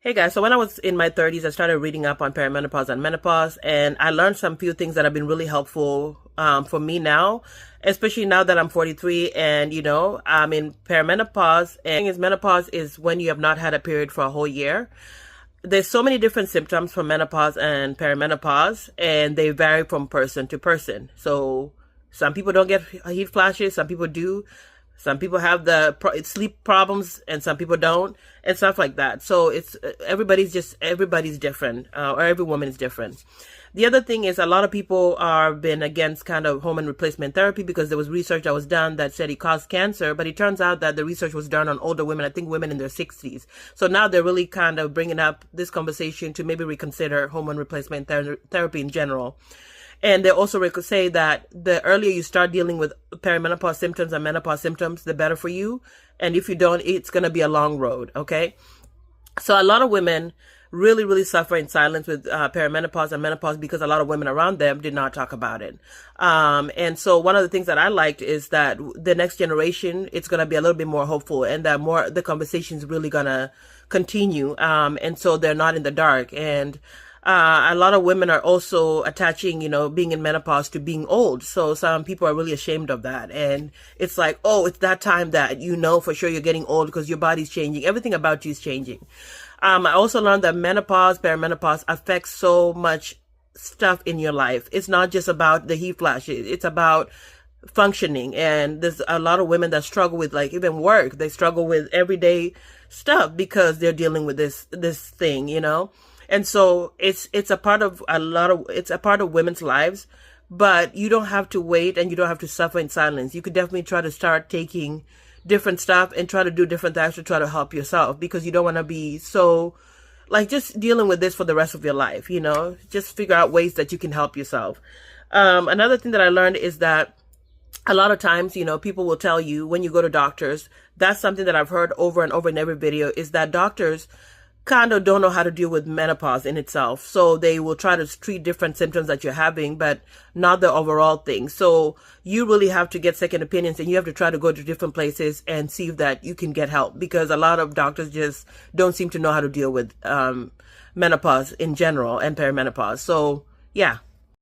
Hey guys, so when I was in my 30s, I started reading up on perimenopause and menopause, and I learned some few things that have been really helpful for me now, especially now that I'm 43 and I'm in perimenopause. And menopause is when you have not had a period for a whole year. There's so many different symptoms for menopause and perimenopause, and they vary from person to person. So some people don't get heat flashes, some people do. Some people have the sleep problems and some people don't, and stuff like that. So it's everybody's different, or every woman is different. The other thing is a lot of people are been against kind of hormone replacement therapy because there was research that was done that said it caused cancer, but it turns out that the research was done on older women, I think women in their 60s. So now they're really kind of bringing up this conversation to maybe reconsider hormone replacement therapy in general. And they also say that the earlier you start dealing with perimenopause symptoms and menopause symptoms, the better for you. And if you don't, it's going to be a long road. Okay. So a lot of women really, really suffer in silence with perimenopause and menopause because a lot of women around them did not talk about it. And so one of the things that I liked is that the next generation, it's going to be a little bit more hopeful, and that the conversation is really going to continue. And so they're not in the dark. And a lot of women are also attaching, being in menopause to being old. So some people are really ashamed of that. And it's like, oh, it's that time that for sure you're getting old because your body's changing. Everything about you is changing. I also learned that menopause, perimenopause affects so much stuff in your life. It's not just about the heat flashes. It's about functioning. And there's a lot of women that struggle with even work. They struggle with everyday stuff because they're dealing with this thing, And so it's a part of women's lives, but you don't have to wait and you don't have to suffer in silence. You could definitely try to start taking different stuff and try to do different things to try to help yourself, because you don't want to be so just dealing with this for the rest of your life, just figure out ways that you can help yourself. Another thing that I learned is that a lot of times, people will tell you when you go to doctors, that's something that I've heard over and over in every video, is that doctors kind of don't know how to deal with menopause in itself. So they will try to treat different symptoms that you're having, but not the overall thing. So you really have to get second opinions, and you have to try to go to different places and see if that you can get help, because a lot of doctors just don't seem to know how to deal with menopause in general and perimenopause. So yeah.